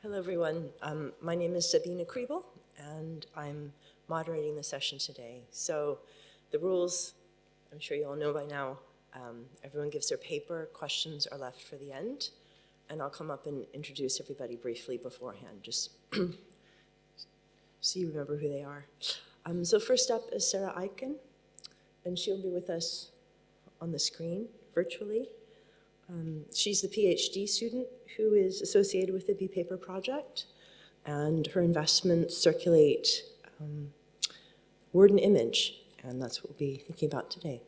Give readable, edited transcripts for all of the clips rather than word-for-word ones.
Hello, everyone. My name is Sabina Kriebel, and I'm moderating the session today. So the rules, I'm sure you all know by now. Everyone gives their paper. Questions are left for the end. And I'll come up and introduce everybody briefly beforehand, just so you remember who they are. So first up is Sarah Eycken, and she'll be with us on the screen virtually. She's the PhD student who is associated with the BePAPER project, and her investments circulate word and image, and that's what we'll be thinking about today.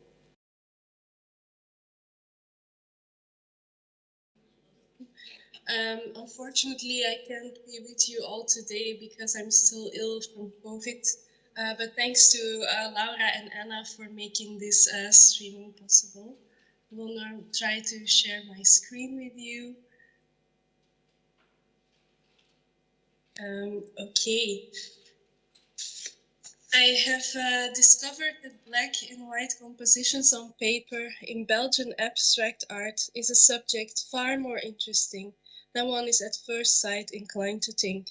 Unfortunately, I can't be with you all today because I'm still ill from COVID. But thanks to Laura and Anna for making this streaming possible. I will now try to share my screen with you. Okay. I have discovered that black and white compositions on paper in Belgian abstract art is a subject far more interesting than one is at first sight inclined to think.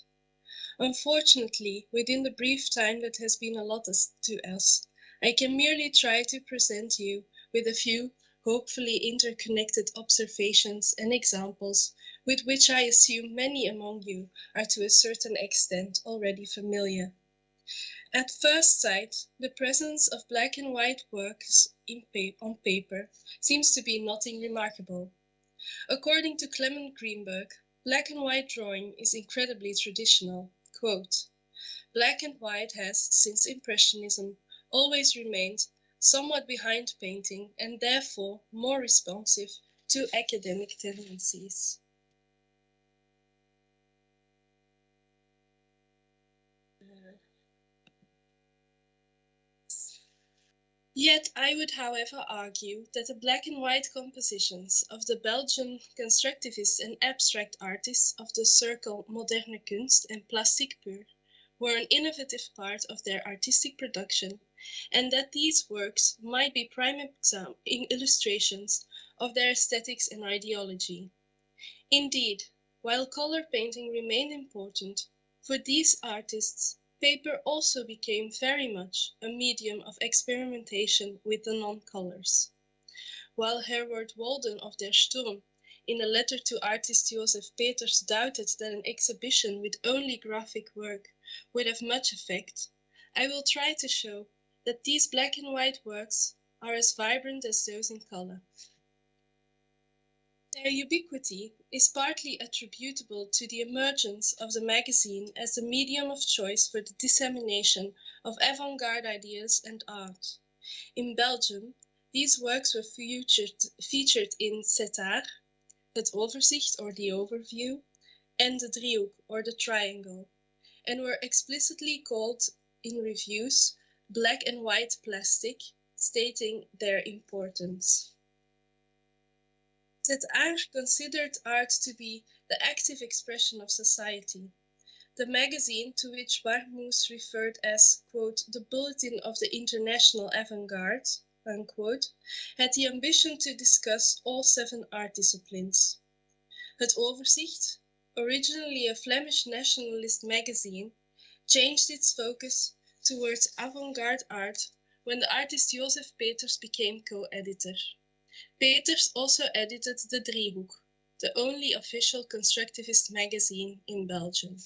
Unfortunately, within the brief time that has been allotted to us, I can merely try to present you with a few, hopefully interconnected observations and examples with which I assume many among you are to a certain extent already familiar. At first sight, the presence of black and white works on paper seems to be nothing remarkable. According to Clement Greenberg, black and white drawing is incredibly traditional. Quote, "Black and white has, since Impressionism, always remained somewhat behind painting and therefore more responsive to academic tendencies." Yet I would, however, argue that the black and white compositions of the Belgian constructivist and abstract artists of the circle Moderne Kunst and Plastic Pur were an innovative part of their artistic production, and that these works might be prime illustrations of their aesthetics and ideology. Indeed, while color painting remained important, for these artists, paper also became very much a medium of experimentation with the non-colors. While Herwart Walden of Der Sturm, in a letter to artist Joseph Peters, doubted that an exhibition with only graphic work would have much effect, I will try to show that these black and white works are as vibrant as those in color. Their ubiquity is partly attributable to the emergence of the magazine as the medium of choice for the dissemination of avant-garde ideas and art. In Belgium, these works were featured in Zettaar, het overzicht or the overview, and the driehoek or the triangle, and were explicitly called in reviews black and white plastic, stating their importance. Zettaar considered art to be the active expression of society. The magazine, to which Warmoes referred as, quote, "the bulletin of the international avant-garde," unquote, had the ambition to discuss all 7 art disciplines. Het Overzicht, originally a Flemish nationalist magazine, changed its focus towards avant-garde art when the artist Joseph Peters became co-editor. Peters also edited the Driehoek, the only official constructivist magazine in Belgium.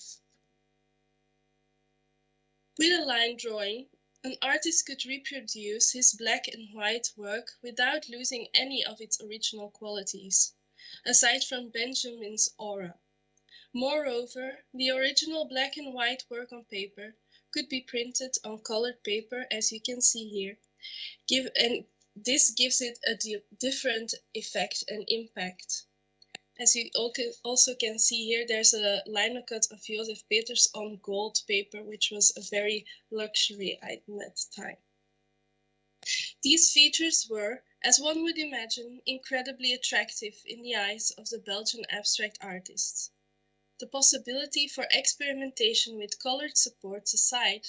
With a line drawing, an artist could reproduce his black and white work without losing any of its original qualities, aside from Benjamin's aura. Moreover, the original black and white work on paper could be printed on colored paper, as you can see here, and this gives it a different effect and impact. As you also can see here, there's a lino cut of Joseph Peters on gold paper, which was a very luxury item at the time. These features were, as one would imagine, incredibly attractive in the eyes of the Belgian abstract artists. The possibility for experimentation with colored supports aside,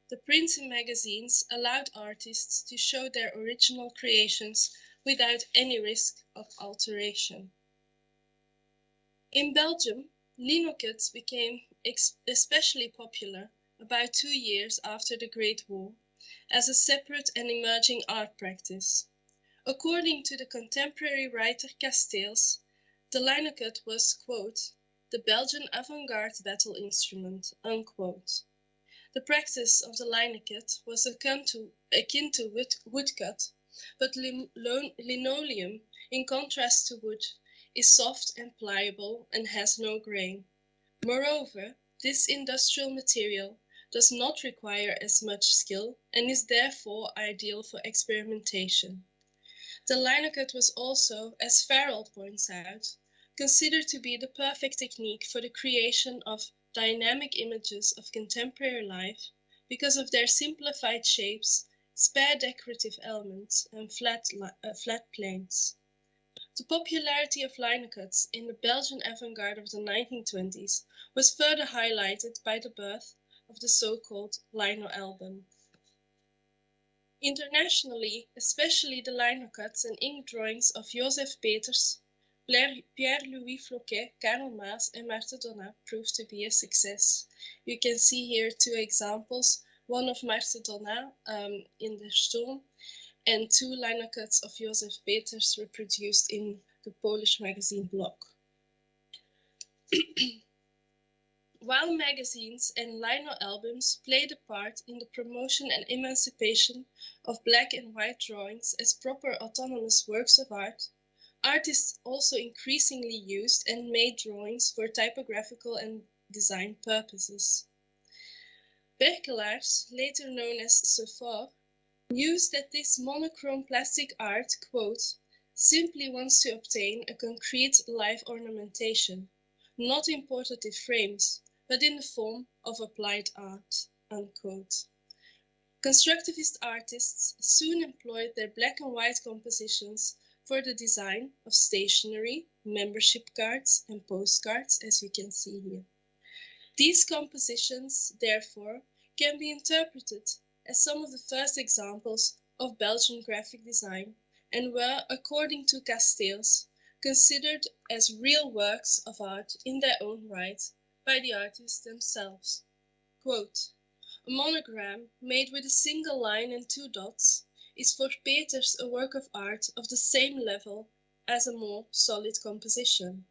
the prints in magazines allowed artists to show their original creations without any risk of alteration. In Belgium, linocuts became especially popular about 2 years after the Great War as a separate and emerging art practice. According to the contemporary writer Casteels, the linocut was, quote, the Belgian avant-garde battle instrument, unquote. The practice of the linocut was akin to woodcut, but linoleum, in contrast to wood, is soft and pliable and has no grain. Moreover, this industrial material does not require as much skill and is therefore ideal for experimentation. The linocut was also, as Farrell points out, considered to be the perfect technique for the creation of dynamic images of contemporary life because of their simplified shapes, spare decorative elements, and flat planes. The popularity of linocuts in the Belgian avant-garde of the 1920s was further highlighted by the birth of the so-called lino album. Internationally, especially the linocuts and ink drawings of Joseph Peters, Pierre-Louis Floquet, Karel Maas, and Marthe Donat proved to be a success. You can see here 2 examples, one of Marthe Donat in the Sturm, and 2 linocuts of Joseph Peters reproduced in the Polish magazine Block. While magazines and lino albums played a part in the promotion and emancipation of black and white drawings as proper autonomous works of art, artists also increasingly used and made drawings for typographical and design purposes. Berkelaars, later known as Sephore, mused that this monochrome plastic art, quote, simply wants to obtain a concrete live ornamentation, not in portaive frames, but in the form of applied art, unquote. Constructivist artists soon employed their black and white compositions for the design of stationery, membership cards, and postcards, as you can see here. These compositions, therefore, can be interpreted as some of the first examples of Belgian graphic design and were, according to Casteels, considered as real works of art in their own right by the artists themselves. Quote, a monogram made with a single line and 2 dots is for Peters a work of art of the same level as a more solid composition.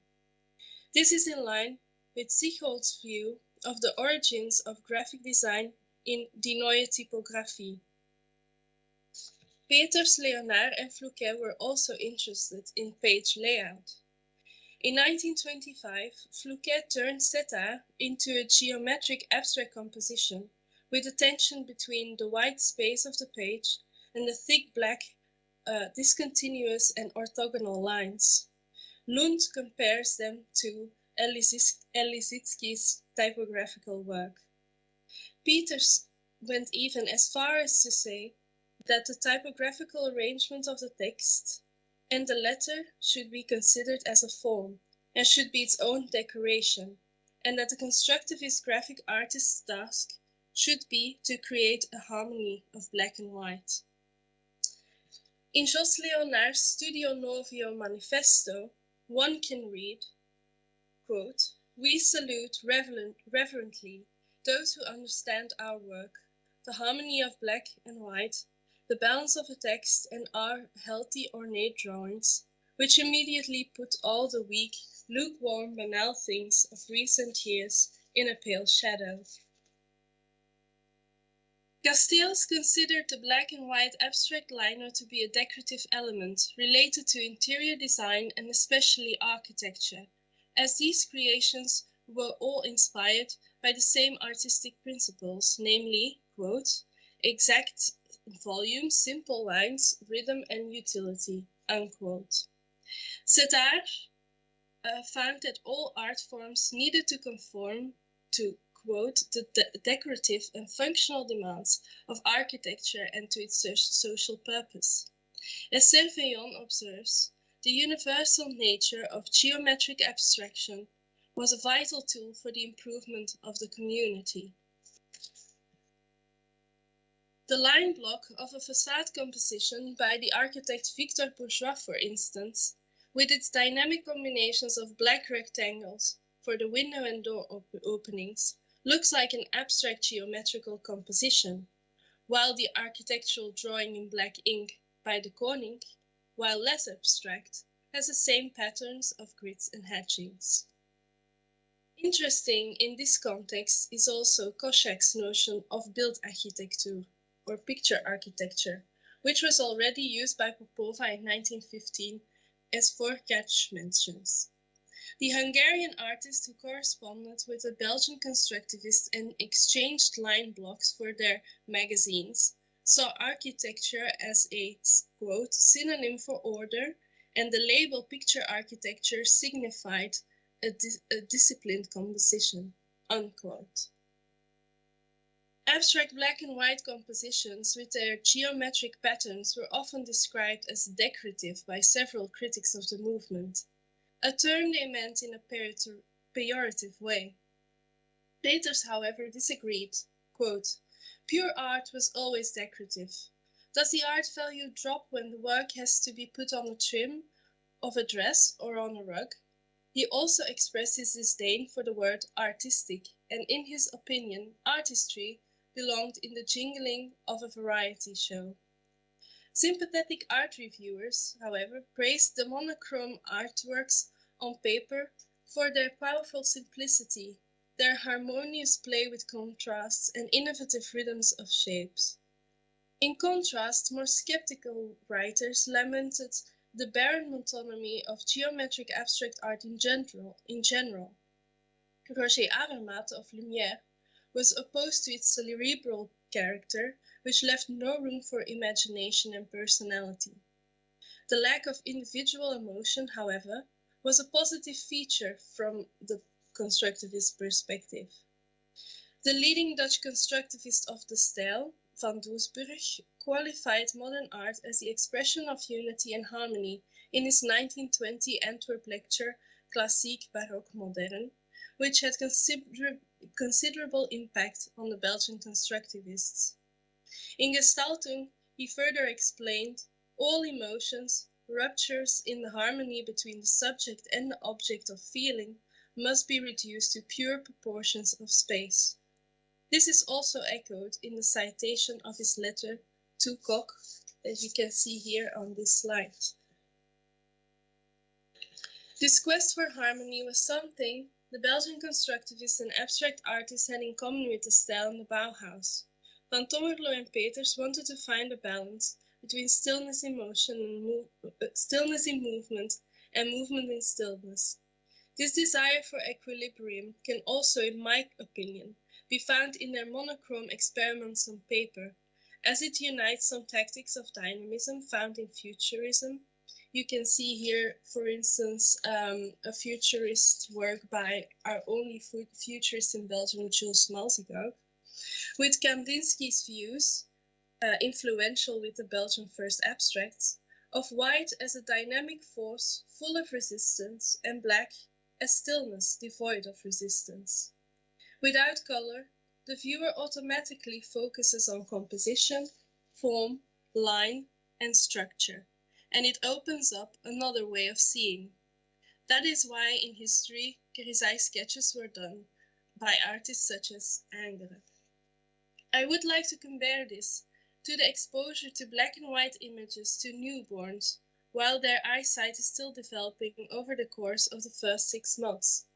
This is in line with Sichold's view of the origins of graphic design in Die Neue Typographie. Peters, Leonard, and Floquet were also interested in page layout. In 1925, Floquet turned Setard into a geometric abstract composition with a tension between the white space of the page and the thick black, discontinuous and orthogonal lines. Lund compares them to Lisitsky's typographical work. Peters went even as far as to say that the typographical arrangement of the text and the letter should be considered as a form and should be its own decoration, and that the constructivist graphic artist's task should be to create a harmony of black and white. In Jos Leonard's Studio Novio Manifesto, one can read, quote, we salute reverently those who understand our work, the harmony of black and white, the balance of a text, and our healthy ornate drawings, which immediately put all the weak, lukewarm, banal things of recent years in a pale shadow. Casteels considered the black and white abstract lino to be a decorative element related to interior design and especially architecture, as these creations were all inspired by the same artistic principles, namely, quote, exact volume, simple lines, rhythm, and utility, unquote. Setard found that all art forms needed to conform to, quote, the decorative and functional demands of architecture and to its social purpose. As Servillon observes, the universal nature of geometric abstraction was a vital tool for the improvement of the community. The line block of a facade composition by the architect Victor Bourgeois, for instance, with its dynamic combinations of black rectangles, for the window and door openings looks like an abstract geometrical composition, while the architectural drawing in black ink by de Koning, while less abstract, has the same patterns of grids and hatchings. Interesting in this context is also Koschek's notion of beeldarchitectuur, or picture architecture, which was already used by Popova in 1915, as Forgách mentions. The Hungarian artist who corresponded with a Belgian constructivist and exchanged line blocks for their magazines saw architecture as a, quote, synonym for order, and the label picture architecture signified a disciplined composition, unquote. Abstract black and white compositions with their geometric patterns were often described as decorative by several critics of the movement, a term they meant in a pejorative way. Peters, however, disagreed. Quote, "Pure art was always decorative. Does the art value drop when the work has to be put on a trim of a dress or on a rug?" He also expressed his disdain for the word artistic, and in his opinion, artistry belonged in the jingling of a variety show. Sympathetic art reviewers, however, praised the monochrome artworks on paper for their powerful simplicity, their harmonious play with contrasts and innovative rhythms of shapes. In contrast, more skeptical writers lamented the barren monotony of geometric abstract art in general. Roger Avermaet of Lumière was opposed to its cerebral character, which left no room for imagination and personality. The lack of individual emotion, however, was a positive feature from the constructivist perspective. The leading Dutch constructivist of the style, Van Doesburg, qualified modern art as the expression of unity and harmony in his 1920 Antwerp lecture Klassiek Baroque Modern, which had considerable impact on the Belgian constructivists. In Gestaltung, he further explained, all emotions, ruptures in the harmony between the subject and the object of feeling, must be reduced to pure proportions of space. This is also echoed in the citation of his letter to Koch, as you can see here on this slide. This quest for harmony was something the Belgian constructivists and abstract artists had in common with the style in the Bauhaus. Van Tommerlo and Peters wanted to find a balance between stillness in motion and stillness in movement and movement in stillness. This desire for equilibrium can also, in my opinion, be found in their monochrome experiments on paper, as it unites some tactics of dynamism found in futurism. You can see here, for instance, a futurist work by our only futurist in Belgium, Jules Malzigaud, with Kandinsky's views, influential with the Belgian first abstracts, of white as a dynamic force full of resistance and black as stillness devoid of resistance. Without color, the viewer automatically focuses on composition, form, line, and structure, and it opens up another way of seeing. That is why in history, grisaille sketches were done by artists such as Eycken. I would like to compare this to the exposure to black and white images to newborns, while their eyesight is still developing over the course of the first 6 months.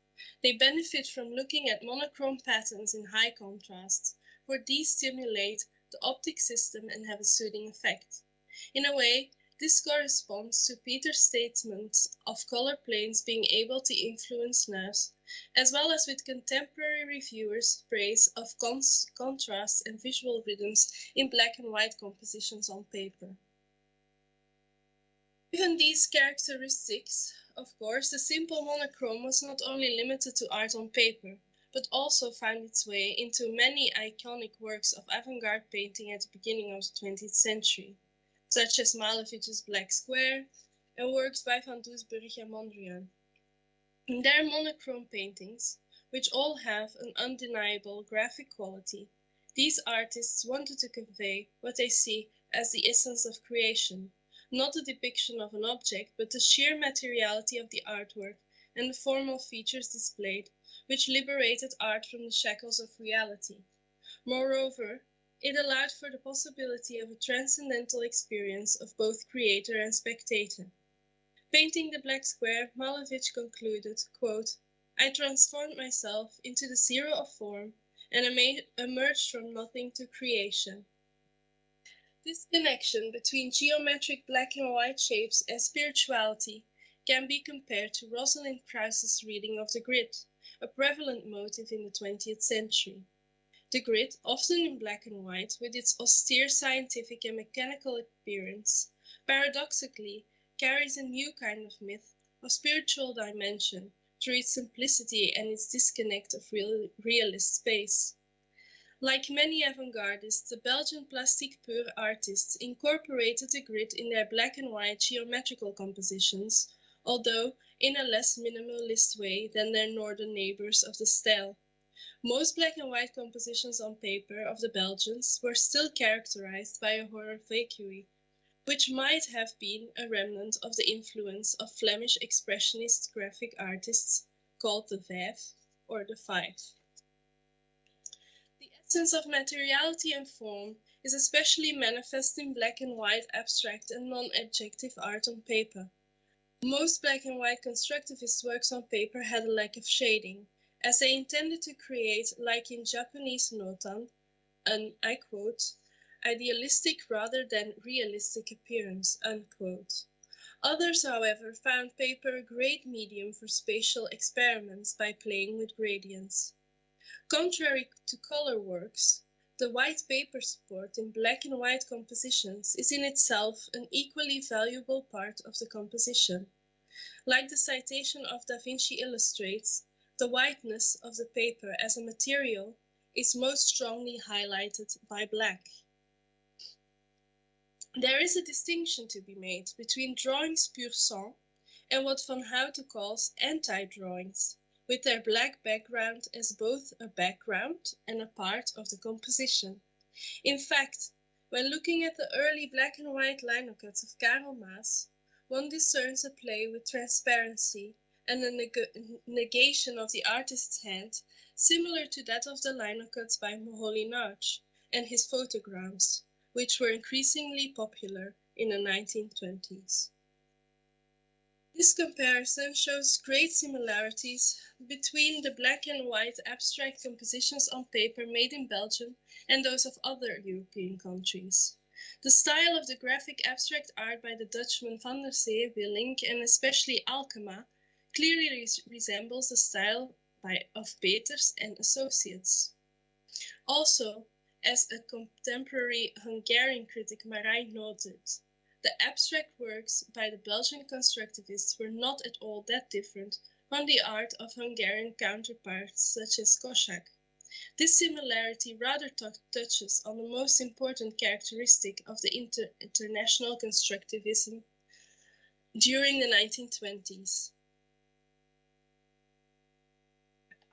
They benefit from looking at monochrome patterns in high contrast, for these stimulate the optic system and have a soothing effect. In a way, this corresponds to Peter's statement of color planes being able to influence nerves, as well as with contemporary reviewers' praise of contrast and visual rhythms in black and white compositions on paper. Given these characteristics, of course, the simple monochrome was not only limited to art on paper, but also found its way into many iconic works of avant-garde painting at the beginning of the 20th century, such as Malevich's Black Square and works by Van Doesburg and Mondrian. In their monochrome paintings, which all have an undeniable graphic quality, these artists wanted to convey what they see as the essence of creation, not the depiction of an object, but the sheer materiality of the artwork and the formal features displayed, which liberated art from the shackles of reality. Moreover, it allowed for the possibility of a transcendental experience of both creator and spectator. Painting the black square, Malevich concluded, quote, "I transformed myself into the zero of form and emerged from nothing to creation." This connection between geometric black and white shapes and spirituality can be compared to Rosalind Krauss's reading of the grid, a prevalent motif in the 20th century. The grid, often in black and white, with its austere scientific and mechanical appearance, paradoxically carries a new kind of myth of spiritual dimension through its simplicity and its disconnect of realist space. Like many avant-gardists, the Belgian plastique pur artists incorporated the grid in their black and white geometrical compositions, although in a less minimalist way than their northern neighbors of the style. Most black and white compositions on paper of the Belgians were still characterized by a horror vacui, which might have been a remnant of the influence of Flemish expressionist graphic artists called the Vijf or the Five. The essence of materiality and form is especially manifest in black and white abstract and non-adjective art on paper. Most black and white constructivist works on paper had a lack of shading, as they intended to create, like in Japanese notan, an, I quote, "idealistic rather than realistic appearance," unquote. Others, however, found paper a great medium for spatial experiments by playing with gradients. Contrary to color works, the white paper support in black and white compositions is in itself an equally valuable part of the composition. Like the citation of Da Vinci illustrates, the whiteness of the paper as a material is most strongly highlighted by black. There is a distinction to be made between drawings pur sang and what Van Houten calls anti-drawings, with their black background as both a background and a part of the composition. In fact, when looking at the early black and white linocuts of Karel Maas, one discerns a play with transparency and a negation of the artist's hand, similar to that of the linocuts by Moholy-Nagy and his photograms, which were increasingly popular in the 1920s. This comparison shows great similarities between the black and white abstract compositions on paper made in Belgium and those of other European countries. The style of the graphic abstract art by the Dutchman Van der Zee, Willink, and especially Alkema clearly resembles the style of Peters and Associates. Also, as a contemporary Hungarian critic Marij noted, the abstract works by the Belgian constructivists were not at all that different from the art of Hungarian counterparts such as Kosak. This similarity rather touches on the most important characteristic of the international constructivism during the 1920s,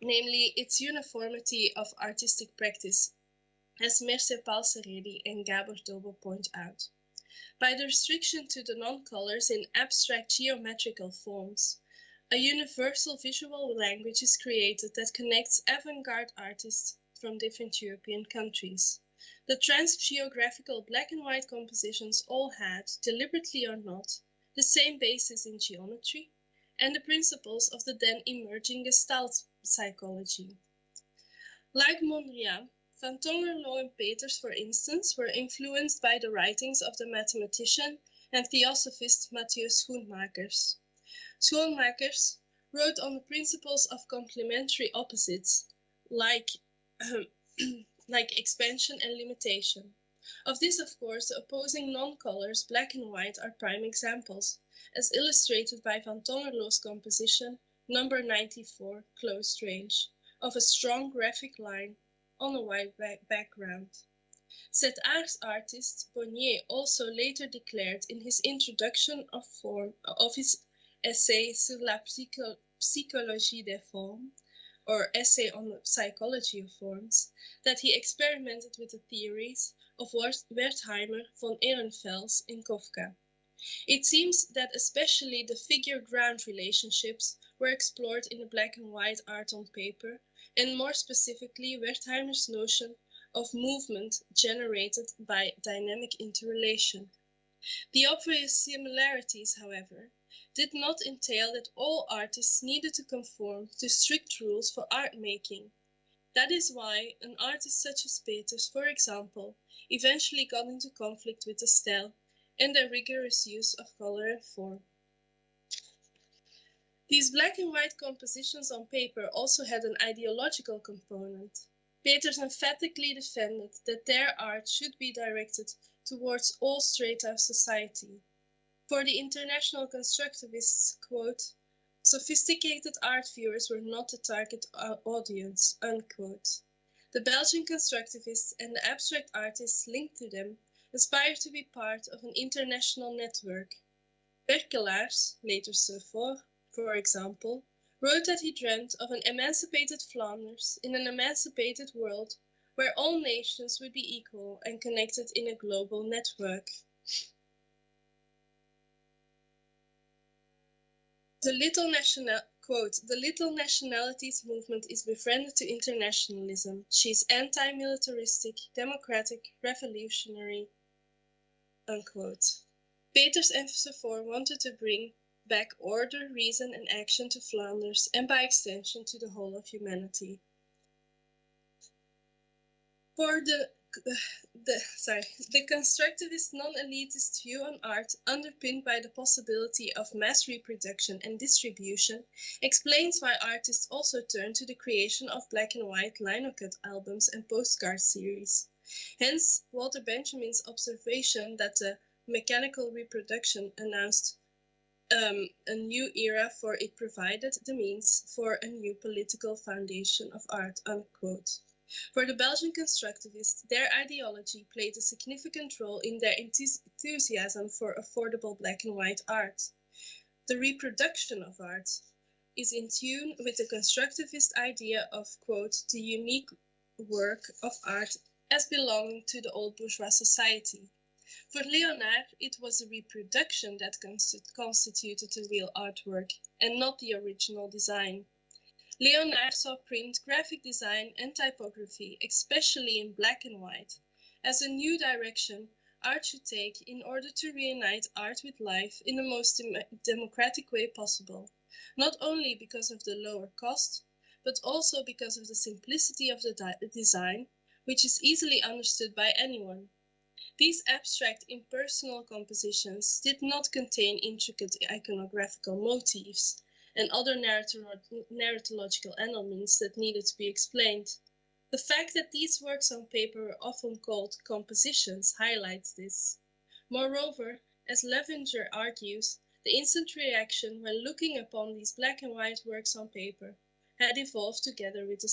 namely its uniformity of artistic practice, as Mircea Palseredi and Gabor Dobel point out. By the restriction to the non-colors in abstract geometrical forms, a universal visual language is created that connects avant-garde artists from different European countries. The transgeographical black and white compositions all had, deliberately or not, the same basis in geometry and the principles of the then emerging Gestalt psychology. Like Mondrian, Van Tongerlo and Peters, for instance, were influenced by the writings of the mathematician and theosophist Matthias Schoenmakers. Schoenmakers wrote on the principles of complementary opposites, like expansion and limitation. Of this, of course, the opposing non-colors, black and white, are prime examples, as illustrated by Van Tongerlo's composition, number 94, Closed Range, of a strong graphic line on a white background. Cet Art's artist Bonnier also later declared in his introduction of his essay sur la psychologie des formes, or essay on the psychology of forms, that he experimented with the theories of Wertheimer, von Ehrenfels, and Kafka. It seems that especially the figure-ground relationships were explored in the black and white art on paper, and more specifically Wertheimer's notion of movement generated by dynamic interrelation. The obvious similarities, however, did not entail that all artists needed to conform to strict rules for art making. That is why an artist such as Peters, for example, eventually got into conflict with the style and the rigorous use of color and form. These black and white compositions on paper also had an ideological component. Peters emphatically defended that their art should be directed towards all strata of society. For the international constructivists, quote, sophisticated art viewers were not the target audience, unquote. The Belgian constructivists and the abstract artists linked to them aspired to be part of an international network. Berkelaars, later Seufor, for example, wrote that he dreamt of an emancipated Flanders in an emancipated world where all nations would be equal and connected in a global network. The little nationalities movement is befriended to internationalism. She is anti-militaristic, democratic, revolutionary, unquote. Peters and Seufor wanted to bring back order, reason and action to Flanders and by extension to the whole of humanity. For the constructivist non-elitist view on art, underpinned by the possibility of mass reproduction and distribution, explains why artists also turn to the creation of black and white linocut albums and postcard series. Hence, Walter Benjamin's observation that the mechanical reproduction announced a new era, for it provided the means for a new political foundation of art, unquote. For the Belgian constructivists, their ideology played a significant role in their enthusiasm for affordable black and white art. The reproduction of art is in tune with the constructivist idea of, quote, the unique work of art as belonging to the old bourgeois society. For Leonard, it was the reproduction that constituted the real artwork, and not the original design. Leonard saw print, graphic design and typography, especially in black and white, as a new direction art should take in order to reunite art with life in the most democratic way possible, not only because of the lower cost, but also because of the simplicity of the design, which is easily understood by anyone. These abstract, impersonal compositions did not contain intricate iconographical motifs and other narratological elements that needed to be explained. The fact that these works on paper were often called compositions highlights this. Moreover, as Levinger argues, the instant reaction when looking upon these black and white works on paper had evolved together with the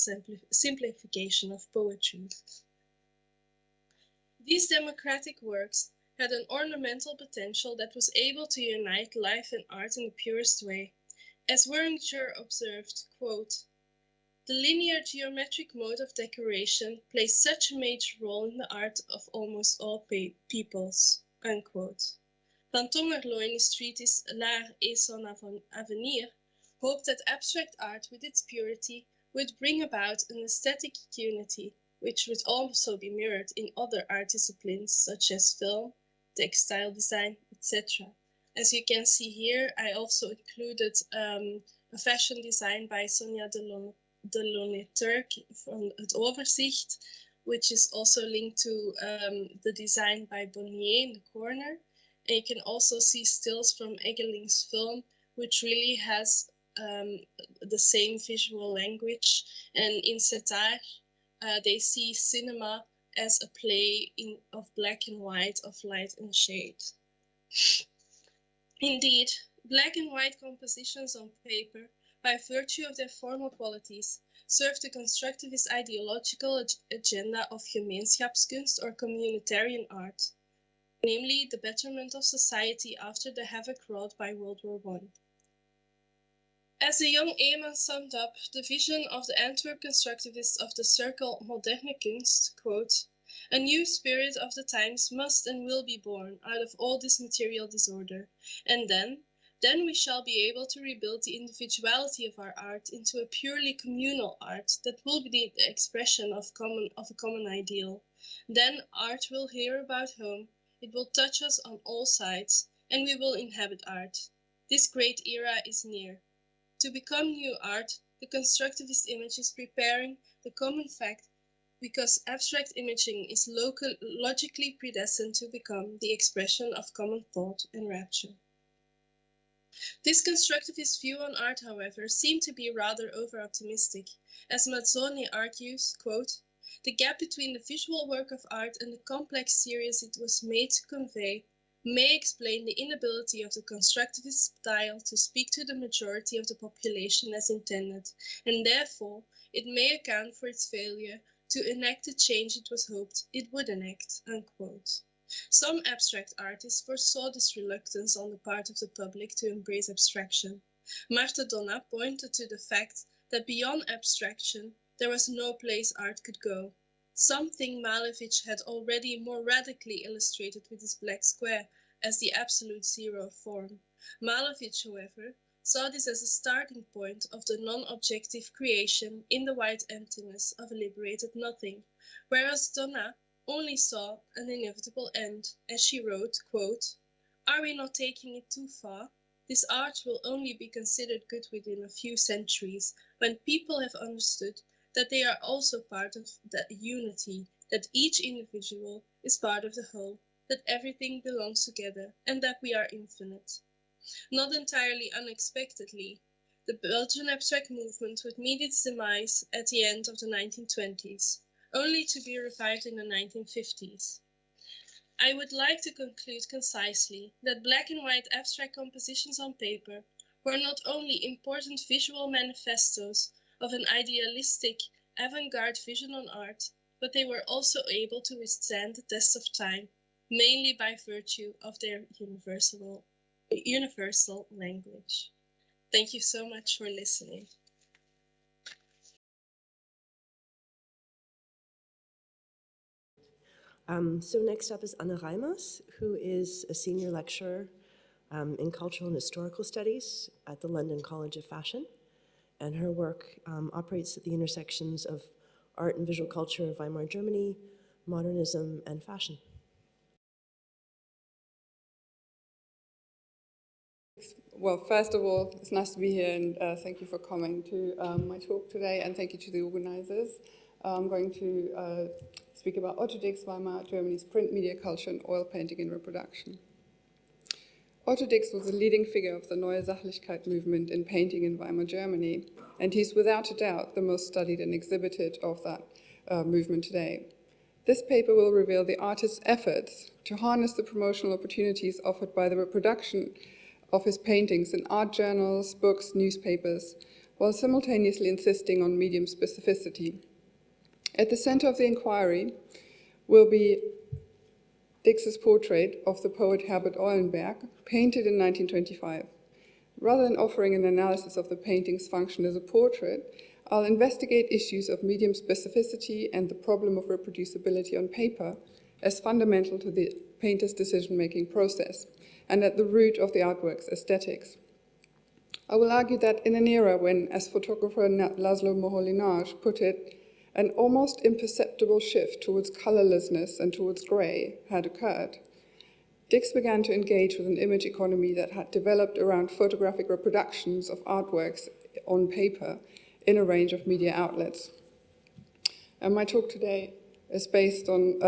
simplification of poetry. These democratic works had an ornamental potential that was able to unite life and art in the purest way. As Werninger observed, quote, the linear geometric mode of decoration plays such a major role in the art of almost all peoples, unquote. Van Tongerlo in his treatise L'art et son avenir hoped that abstract art with its purity would bring about an aesthetic unity, which would also be mirrored in other art disciplines such as film, textile design, etc. As you can see here, I also included a fashion design by Sonja de Loneturk from Het Overzicht, which is also linked to the design by Bonnier in the corner. And you can also see stills from Eggeling's film, which really has the same visual language. And in Setar, they see cinema as a play of black and white, of light and shade. Indeed, black and white compositions on paper, by virtue of their formal qualities, serve the constructivist ideological agenda of gemeenschapskunst or communitarian art, namely the betterment of society after the havoc wrought by World War I. As the young Eycken summed up the vision of the Antwerp constructivists of the circle Moderne Kunst, quote, A new spirit of the times must and will be born out of all this material disorder, and then we shall be able to rebuild the individuality of our art into a purely communal art that will be the expression of a common ideal. Then art will hear about home, it will touch us on all sides, and we will inhabit art. This great era is near. To become new art, the constructivist image is preparing the common fact because abstract imaging is logically predestined to become the expression of common thought and rapture. This constructivist view on art, however, seemed to be rather over-optimistic. As Mazzoni argues, quote, "The gap between the visual work of art and the complex series it was made to convey may explain the inability of the constructivist style to speak to the majority of the population as intended, and therefore it may account for its failure to enact the change it was hoped it would enact." Unquote. Some abstract artists foresaw this reluctance on the part of the public to embrace abstraction. Marta Donna pointed to the fact that beyond abstraction there was no place art could go, something Malevich had already more radically illustrated with his black square as the absolute zero of form. Malevich, however, saw this as a starting point of the non-objective creation in the white emptiness of a liberated nothing, whereas Donna only saw an inevitable end, as she wrote, quote, "Are we not taking it too far? This art will only be considered good within a few centuries, when people have understood that they are also part of that unity, that each individual is part of the whole, that everything belongs together, and that we are infinite." Not entirely unexpectedly, the Belgian abstract movement would meet its demise at the end of the 1920s, only to be revived in the 1950s. I would like to conclude concisely that black and white abstract compositions on paper were not only important visual manifestos of an idealistic avant-garde vision on art, but they were also able to withstand the test of time, mainly by virtue of their universal language. Thank you so much for listening. So next up is Anna Reimers, who is a senior lecturer in cultural and historical studies at the London College of Fashion. And her work operates at the intersections of art and visual culture of Weimar Germany, modernism, and fashion. Well, first of all, it's nice to be here, and thank you for coming to my talk today, and thank you to the organizers. I'm going to speak about Otto Dix, Weimar Germany's print media culture and oil painting in reproduction. Otto Dix was a leading figure of the Neue Sachlichkeit movement in painting in Weimar Germany, and he's without a doubt the most studied and exhibited of that movement today. This paper will reveal the artist's efforts to harness the promotional opportunities offered by the reproduction of his paintings in art journals, books, newspapers, while simultaneously insisting on medium specificity. At the center of the inquiry will be Dix's portrait of the poet Herbert Eulenberg, painted in 1925. Rather than offering an analysis of the painting's function as a portrait, I'll investigate issues of medium specificity and the problem of reproducibility on paper as fundamental to the painter's decision-making process and at the root of the artwork's aesthetics. I will argue that in an era when, as photographer Laszlo Moholy-Nagy put it, an almost imperceptible shift towards colorlessness and towards grey had occurred, Dix began to engage with an image economy that had developed around photographic reproductions of artworks on paper in a range of media outlets. And my talk today is based on,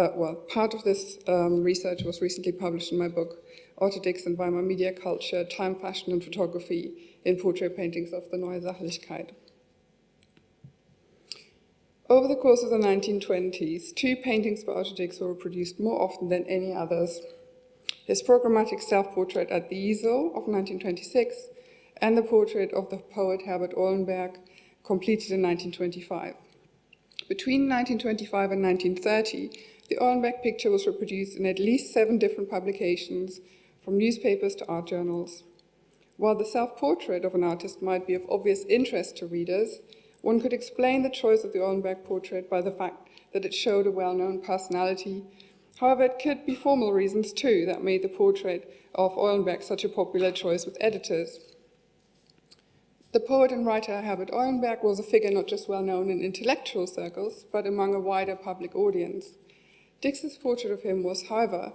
part of this research was recently published in my book, Otto Dix and Weimar Media Culture, Time, Fashion and Photography in Portrait Paintings of the Neue Sachlichkeit. Over the course of the 1920s, two paintings by Otto Dix were reproduced more often than any others. His programmatic self-portrait at the Easel of 1926 and the portrait of the poet Herbert Eulenberg, completed in 1925. Between 1925 and 1930, the Eulenberg picture was reproduced in at least 7 different publications, from newspapers to art journals. While the self-portrait of an artist might be of obvious interest to readers, one could explain the choice of the Eulenberg portrait by the fact that it showed a well-known personality. However, it could be formal reasons too that made the portrait of Eulenberg such a popular choice with editors. The poet and writer Herbert Eulenberg was a figure not just well known in intellectual circles, but among a wider public audience. Dix's portrait of him has, however,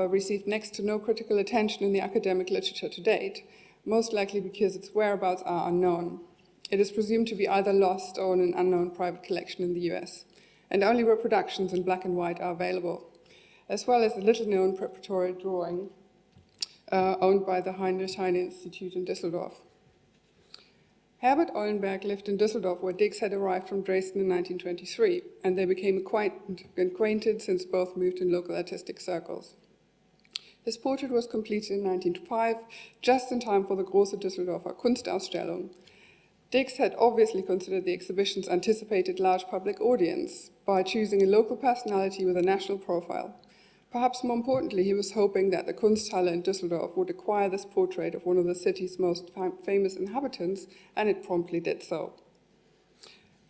received next to no critical attention in the academic literature to date, most likely because its whereabouts are unknown. It is presumed to be either lost or in an unknown private collection in the US, and only reproductions in black and white are available, as well as a little-known preparatory drawing owned by the Heinrich Heine Institute in Düsseldorf. Herbert Eulenberg lived in Düsseldorf, where Dix had arrived from Dresden in 1923, and they became acquainted since both moved in local artistic circles. His portrait was completed in 1905, just in time for the Große Düsseldorfer Kunstausstellung. Dix had obviously considered the exhibition's anticipated large public audience by choosing a local personality with a national profile. Perhaps more importantly, he was hoping that the Kunsthalle in Düsseldorf would acquire this portrait of one of the city's most famous inhabitants, and it promptly did so.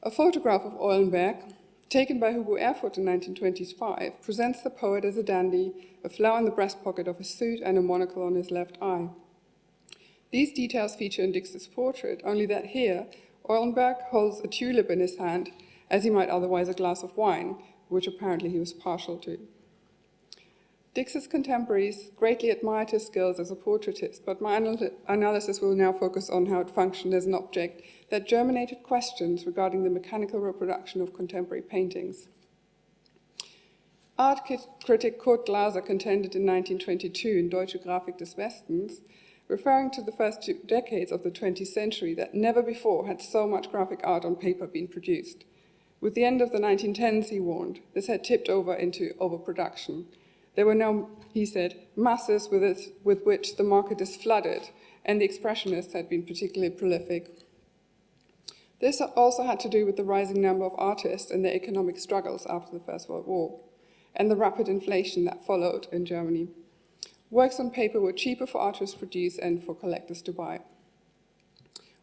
A photograph of Eulenberg, taken by Hugo Erfurt in 1925, presents the poet as a dandy, a flower in the breast pocket of his suit, and a monocle on his left eye. These details feature in Dix's portrait, only that here, Eulenberg holds a tulip in his hand, as he might otherwise a glass of wine, which apparently he was partial to. Dix's contemporaries greatly admired his skills as a portraitist, but my analysis will now focus on how it functioned as an object that germinated questions regarding the mechanical reproduction of contemporary paintings. Art critic Kurt Glaser contended in 1922 in Deutsche Grafik des Westens, referring to the first 2 decades of the 20th century, that never before had so much graphic art on paper been produced. With the end of the 1910s, he warned, this had tipped over into overproduction. There were now, he said, masses with which the market is flooded, and the expressionists had been particularly prolific. This also had to do with the rising number of artists and their economic struggles after the First World War, and the rapid inflation that followed in Germany. Works on paper were cheaper for artists to produce and for collectors to buy.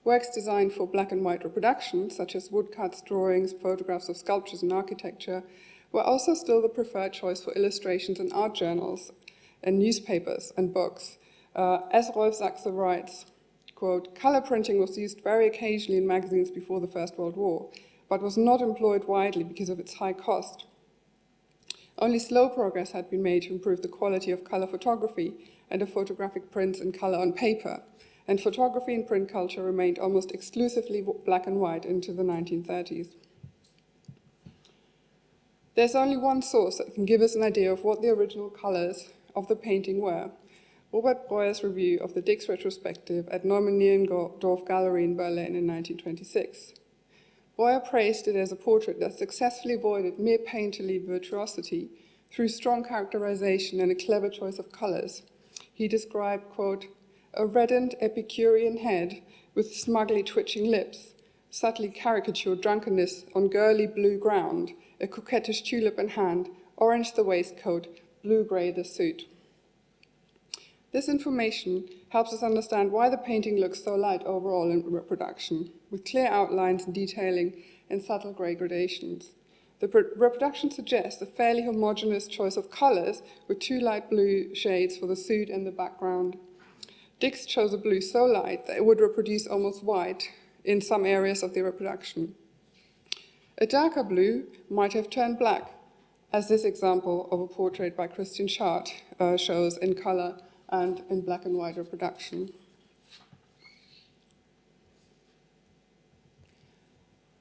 Works designed for black and white reproduction, such as woodcuts, drawings, photographs of sculptures and architecture, were also still the preferred choice for illustrations in art journals and newspapers and books. As Rolf Sachse writes, quote, color printing was used very occasionally in magazines before the First World War, but was not employed widely because of its high cost. Only slow progress had been made to improve the quality of color photography and of photographic prints in color on paper, and photography and print culture remained almost exclusively black and white into the 1930s. There's only one source that can give us an idea of what the original colors of the painting were. Robert Breuer's review of the Dix retrospective at Neumann Niendorf Gallery in Berlin in 1926. Breuer praised it as a portrait that successfully avoided mere painterly virtuosity through strong characterization and a clever choice of colors. He described, quote, a reddened Epicurean head with smugly twitching lips, subtly caricatured drunkenness on girly blue ground, a coquettish tulip in hand, orange the waistcoat, blue-grey the suit. This information helps us understand why the painting looks so light overall in reproduction, with clear outlines and detailing and subtle grey gradations. The reproduction suggests a fairly homogeneous choice of colors with 2 light blue shades for the suit and the background. Dix chose a blue so light that it would reproduce almost white in some areas of the reproduction. A darker blue might have turned black, as this example of a portrait by Christian Schad shows in color and in black and white reproduction.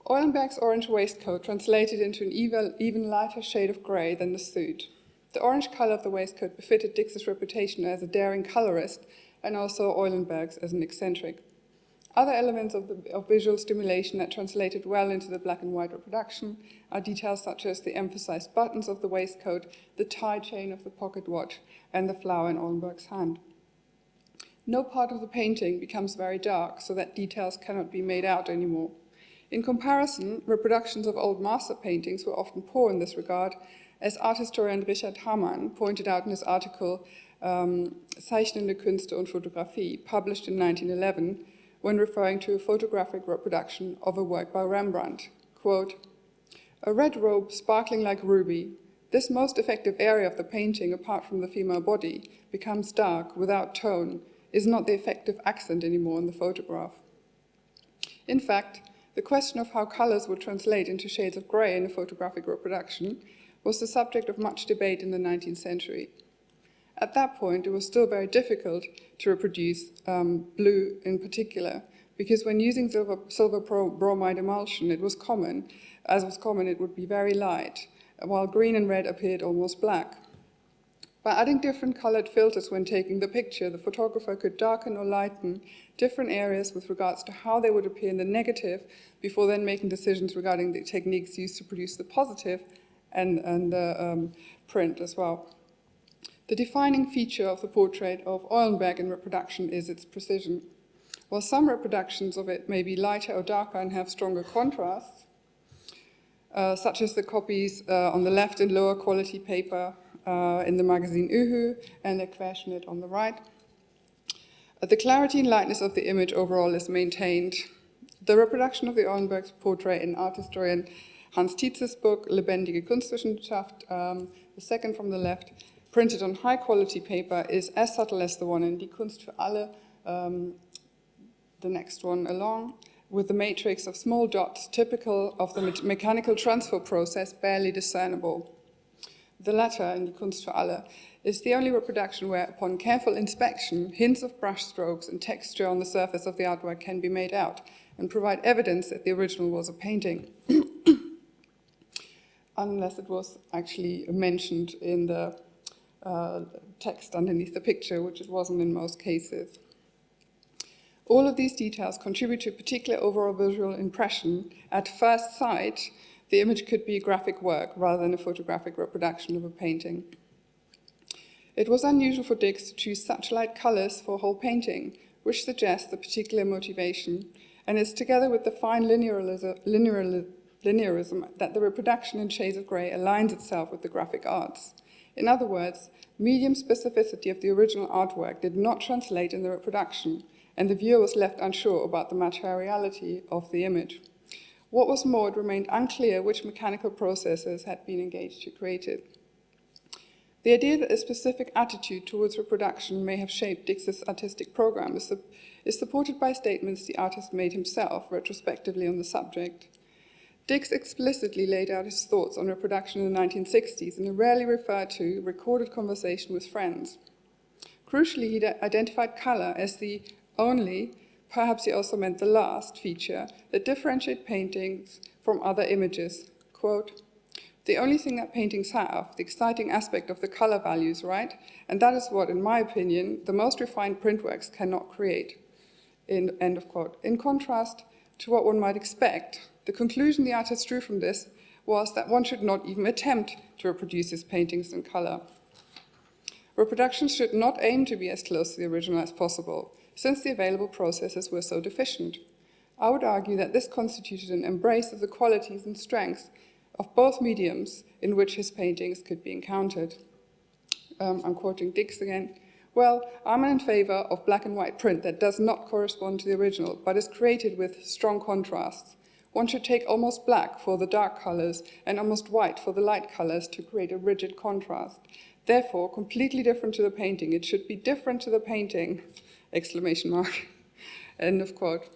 Eulenberg's orange waistcoat translated into an even lighter shade of grey than the suit. The orange color of the waistcoat befitted Dix's reputation as a daring colorist, and also Eulenberg's as an eccentric. Other elements of visual stimulation that translated well into the black and white reproduction are details such as the emphasized buttons of the waistcoat, the tie chain of the pocket watch, and the flower in Eulenberg's hand. No part of the painting becomes very dark, so that details cannot be made out anymore. In comparison, reproductions of old master paintings were often poor in this regard, as art historian Richard Hamann pointed out in his article Zeichnende Künste und Fotografie, published in 1911, when referring to a photographic reproduction of a work by Rembrandt, quote, "A red robe sparkling like ruby, this most effective area of the painting apart from the female body becomes dark without tone, is not the effective accent anymore in the photograph." In fact, the question of how colors would translate into shades of grey in a photographic reproduction was the subject of much debate in the 19th century. At that point, it was still very difficult to reproduce blue in particular, because when using silver bromide emulsion, it was common, it would be very light, while green and red appeared almost black. By adding different colored filters when taking the picture, the photographer could darken or lighten different areas with regards to how they would appear in the negative, before then making decisions regarding the techniques used to produce the positive and the print as well. The defining feature of the portrait of Eulenberg in reproduction is its precision. While some reproductions of it may be lighter or darker and have stronger contrasts, such as the copies on the left in lower quality paper in the magazine Uhu and the Querschnitt on the right, the clarity and lightness of the image overall is maintained. The reproduction of the Eulenberg's portrait in art historian Hans Tietze's book Lebendige Kunstwissenschaft, the second from the left, printed on high-quality paper, is as subtle as the one in Die Kunst für alle, the next one along, with the matrix of small dots typical of the mechanical transfer process barely discernible. The latter, in Die Kunst für alle, is the only reproduction where, upon careful inspection, hints of brush strokes and texture on the surface of the artwork can be made out and provide evidence that the original was a painting, unless it was actually mentioned in the text underneath the picture, which it wasn't in most cases. All of these details contribute to a particular overall visual impression. At first sight, the image could be a graphic work rather than a photographic reproduction of a painting. It was unusual for Dix to choose such light colors for a whole painting, which suggests a particular motivation, and is together with the fine linearism that the reproduction in shades of grey aligns itself with the graphic arts. In other words, medium specificity of the original artwork did not translate in the reproduction, and the viewer was left unsure about the materiality of the image. What was more, it remained unclear which mechanical processes had been engaged to create it. The idea that a specific attitude towards reproduction may have shaped Dix's artistic program is supported by statements the artist made himself retrospectively on the subject. Dix explicitly laid out his thoughts on reproduction in the 1960s in a rarely referred to recorded conversation with friends. Crucially, he identified color as the only, perhaps he also meant the last, feature that differentiate paintings from other images. Quote, "The only thing that paintings have, the exciting aspect of the color values, right? And that is what, in my opinion, the most refined print works cannot create." End of quote. In contrast to what one might expect, the conclusion the artist drew from this was that one should not even attempt to reproduce his paintings in color. Reproductions should not aim to be as close to the original as possible, since the available processes were so deficient. I would argue that this constituted an embrace of the qualities and strengths of both mediums in which his paintings could be encountered. I'm quoting Dix again. "Well, I'm in favor of black and white print that does not correspond to the original, but is created with strong contrasts. One should take almost black for the dark colors and almost white for the light colors to create a rigid contrast. Therefore, completely different to the painting. It should be different to the painting!" Exclamation mark. End of quote.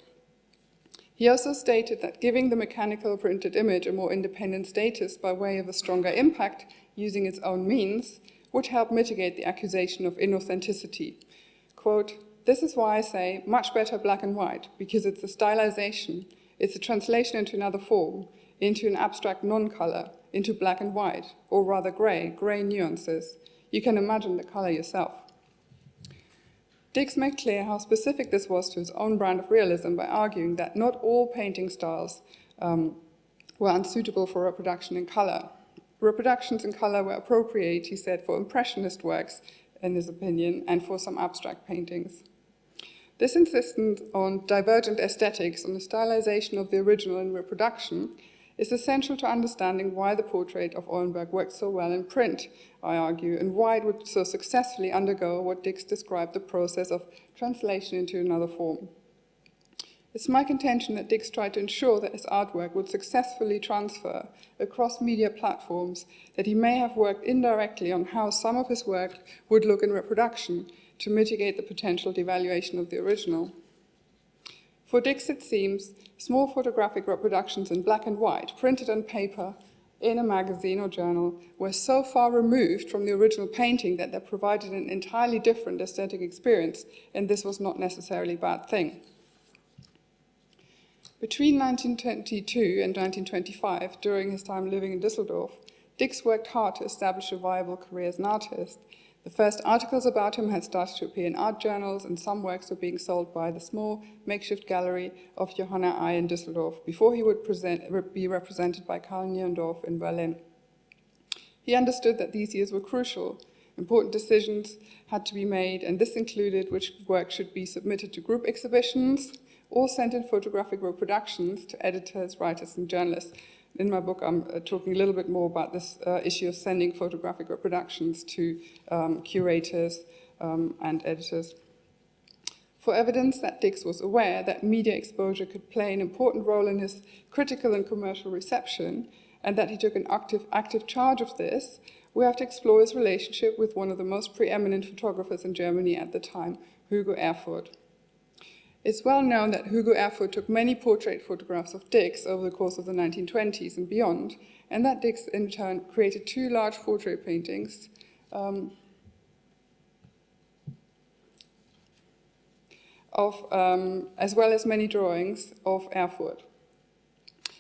He also stated that giving the mechanical printed image a more independent status by way of a stronger impact using its own means would help mitigate the accusation of inauthenticity. Quote, "This is why I say much better black and white, because it's a stylization, it's a translation into another form, into an abstract non-color, into black and white, or rather grey nuances. You can imagine the color yourself." Dix made clear how specific this was to his own brand of realism by arguing that not all painting styles were unsuitable for reproduction in color. Reproductions in color were appropriate, he said, for impressionist works, in his opinion, and for some abstract paintings. This insistence on divergent aesthetics, on the stylization of the original in reproduction, is essential to understanding why the portrait of Eulenberg worked so well in print, I argue, and why it would so successfully undergo what Dix described the process of translation into another form. It's my contention that Dix tried to ensure that his artwork would successfully transfer across media platforms, that he may have worked indirectly on how some of his work would look in reproduction to mitigate the potential devaluation of the original. For Dix, it seems, small photographic reproductions in black and white, printed on paper, in a magazine or journal, were so far removed from the original painting that they provided an entirely different aesthetic experience, and this was not necessarily a bad thing. Between 1922 and 1925, during his time living in Düsseldorf, Dix worked hard to establish a viable career as an artist. The first articles about him had started to appear in art journals, and some works were being sold by the small makeshift gallery of Johanna Eye in Düsseldorf before he would be represented by Karl Neuendorf in Berlin. He understood that these years were crucial. Important decisions had to be made, and this included which work should be submitted to group exhibitions or sent in photographic reproductions to editors, writers, and journalists. In my book, I'm talking a little bit more about this issue of sending photographic reproductions to curators and editors. For evidence that Dix was aware that media exposure could play an important role in his critical and commercial reception, and that he took an active charge of this, we have to explore his relationship with one of the most preeminent photographers in Germany at the time, Hugo Erfurth. It's well known that Hugo Erfurth took many portrait photographs of Dix over the course of the 1920s and beyond, and that Dix in turn created two large portrait paintings as well as many drawings of Erfurth.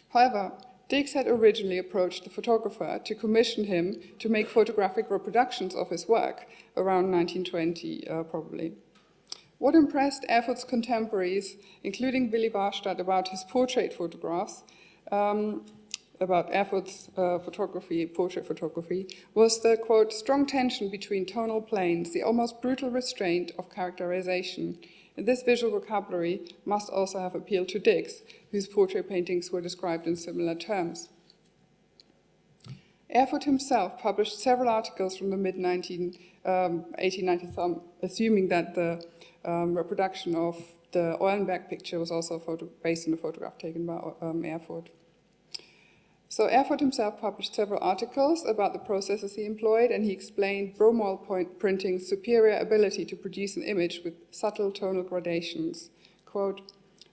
However, Dix had originally approached the photographer to commission him to make photographic reproductions of his work around 1920, probably. What impressed Erfurth's contemporaries, including Willy Warstadt, about his portrait photographs, about Erfurth's portrait photography, was the, quote, strong tension between tonal planes, the almost brutal restraint of characterization. And this visual vocabulary must also have appealed to Dix, whose portrait paintings were described in similar terms. Erfurth himself published several articles from the mid-1890s, assuming that the reproduction of the Eulenberg picture was also based on a photograph taken by Erfurth. So Erfurth himself published several articles about the processes he employed, and he explained bromoil printing's superior ability to produce an image with subtle tonal gradations. Quote,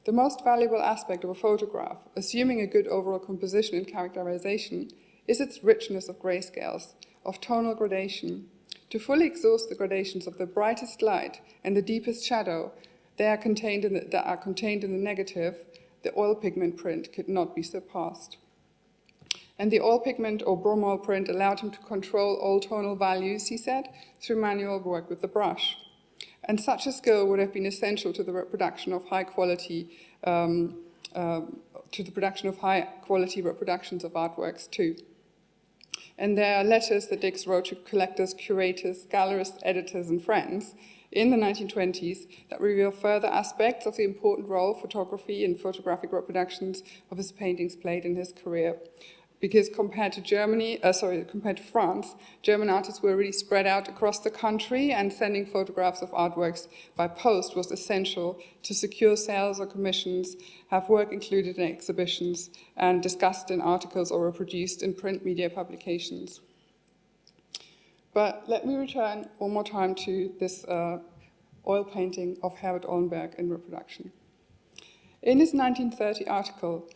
the most valuable aspect of a photograph, assuming a good overall composition and characterization, is its richness of grayscales, of tonal gradation. To fully exhaust the gradations of the brightest light and the deepest shadow that are contained in the negative, the oil pigment print could not be surpassed. And the oil pigment or bromoil print allowed him to control all tonal values, he said, through manual work with the brush. And such a skill would have been essential to the reproduction of high quality reproductions of artworks too. And there are letters that Dix wrote to collectors, curators, gallerists, editors, and friends in the 1920s that reveal further aspects of the important role photography and photographic reproductions of his paintings played in his career. Because compared to France, German artists were really spread out across the country, and sending photographs of artworks by post was essential to secure sales or commissions, have work included in exhibitions, and discussed in articles or reproduced in print media publications. But let me return one more time to this oil painting of Herbert Eulenberg in Reproduction. In his 1930 article,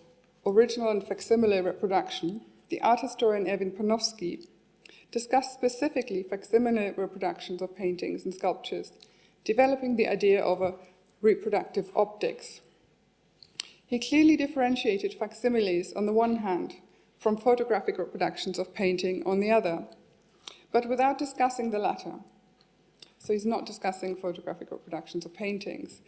Original and Facsimile Reproduction, the art historian Erwin Panofsky discussed specifically facsimile reproductions of paintings and sculptures, developing the idea of a reproductive optics. He clearly differentiated facsimiles on the one hand from photographic reproductions of painting on the other, but without discussing the latter. So he's not discussing photographic reproductions of paintings.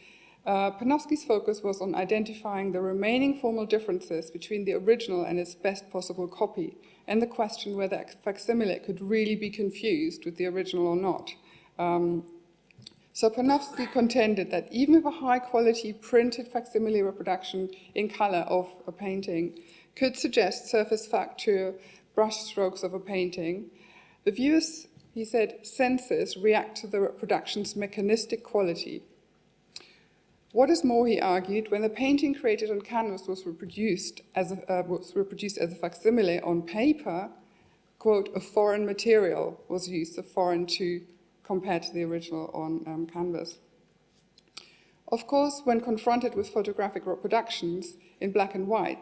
Panofsky's focus was on identifying the remaining formal differences between the original and its best possible copy, and the question whether a facsimile could really be confused with the original or not. So Panofsky contended that even if a high-quality printed facsimile reproduction in color of a painting could suggest surface facture, brushstrokes of a painting, the viewer's, he said, senses react to the reproduction's mechanistic quality. What is more, he argued, when the painting created on canvas was reproduced as a facsimile on paper, quote, a foreign material was used, so foreign to compared to the original on canvas. Of course, when confronted with photographic reproductions in black and white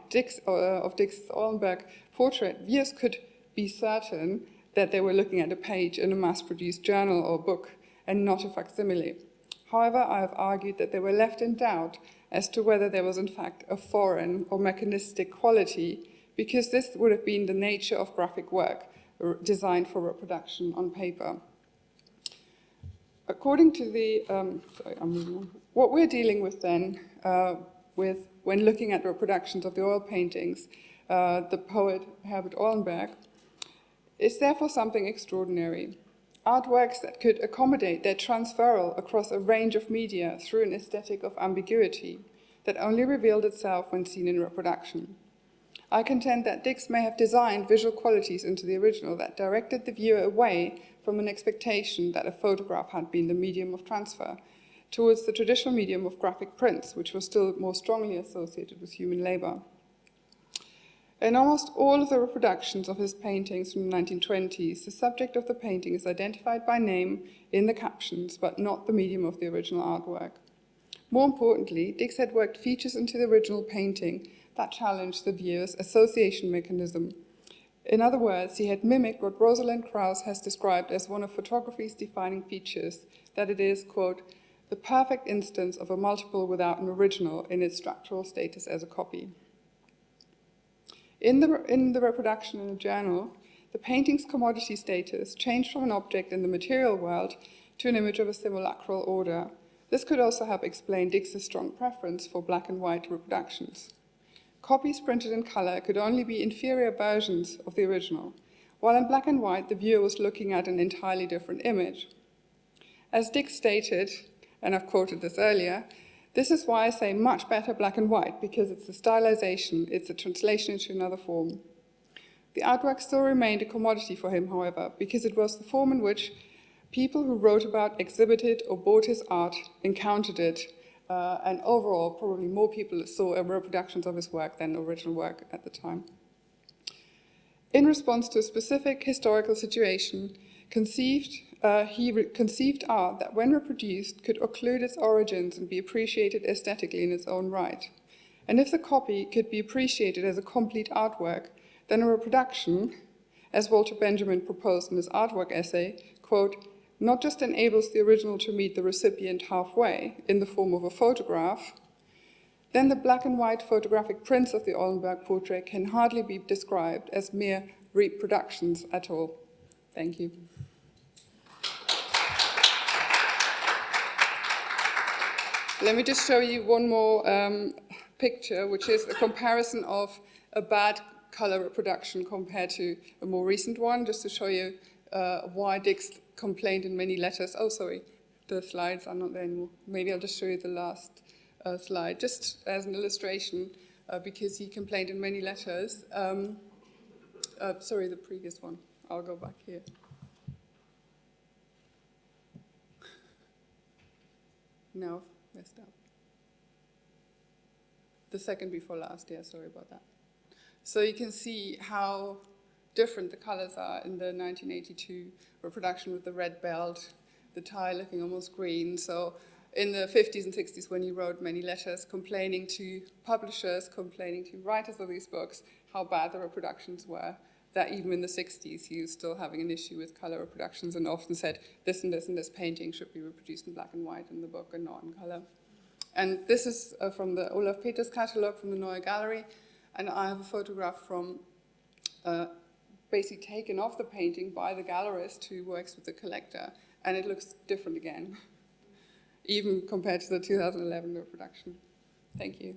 of Dix's Eulenberg portrait, viewers could be certain that they were looking at a page in a mass-produced journal or book and not a facsimile. However, I have argued that they were left in doubt as to whether there was in fact a foreign or mechanistic quality, because this would have been the nature of graphic work designed for reproduction on paper. According to the, what we're dealing with then, when looking at reproductions of the oil paintings, the poet Herbert Eulenberg, is therefore something extraordinary. Artworks that could accommodate their transferal across a range of media through an aesthetic of ambiguity that only revealed itself when seen in reproduction. I contend that Dix may have designed visual qualities into the original that directed the viewer away from an expectation that a photograph had been the medium of transfer towards the traditional medium of graphic prints, which was still more strongly associated with human labor. In almost all of the reproductions of his paintings from the 1920s, the subject of the painting is identified by name in the captions, but not the medium of the original artwork. More importantly, Dix had worked features into the original painting that challenged the viewer's association mechanism. In other words, he had mimicked what Rosalind Krauss has described as one of photography's defining features, that it is, quote, the perfect instance of a multiple without an original in its structural status as a copy. In the reproduction in a journal, the painting's commodity status changed from an object in the material world to an image of a simulacral order. This could also help explain Dix's strong preference for black and white reproductions. Copies printed in color could only be inferior versions of the original, while in black and white, the viewer was looking at an entirely different image. As Dix stated, and I've quoted this earlier, this is why I say much better black and white, because it's the stylization, it's a translation into another form. The artwork still remained a commodity for him, however, because it was the form in which people who wrote about, exhibited, or bought his art encountered it, and overall, probably more people saw reproductions of his work than original work at the time. In response to a specific historical situation, he conceived art that, when reproduced, could occlude its origins and be appreciated aesthetically in its own right. And if the copy could be appreciated as a complete artwork, then a reproduction, as Walter Benjamin proposed in his artwork essay, quote, not just enables the original to meet the recipient halfway in the form of a photograph, then the black and white photographic prints of the Eulenberg portrait can hardly be described as mere reproductions at all. Thank you. Let me just show you one more picture, which is a comparison of a bad color reproduction compared to a more recent one, just to show you why Dix complained in many letters. Oh, sorry, the slides are not there anymore. Maybe I'll just show you the last slide, just as an illustration, because he complained in many letters. Sorry, the previous one. I'll go back here. No. Messed up. The second before last, yeah, sorry about that. So you can see how different the colors are in the 1982 reproduction with the red belt, the tie looking almost green. So in the 50s and 60s, when he wrote many letters complaining to publishers, complaining to writers of these books, how bad the reproductions were, that even in the 60s, he was still having an issue with color reproductions and often said, this and this and this painting should be reproduced in black and white in the book and not in color. And this is from the Olaf Peters catalog from the Neue Gallery, and I have a photograph from basically taken off the painting by the gallerist who works with the collector, and it looks different again, even compared to the 2011 reproduction. Thank you.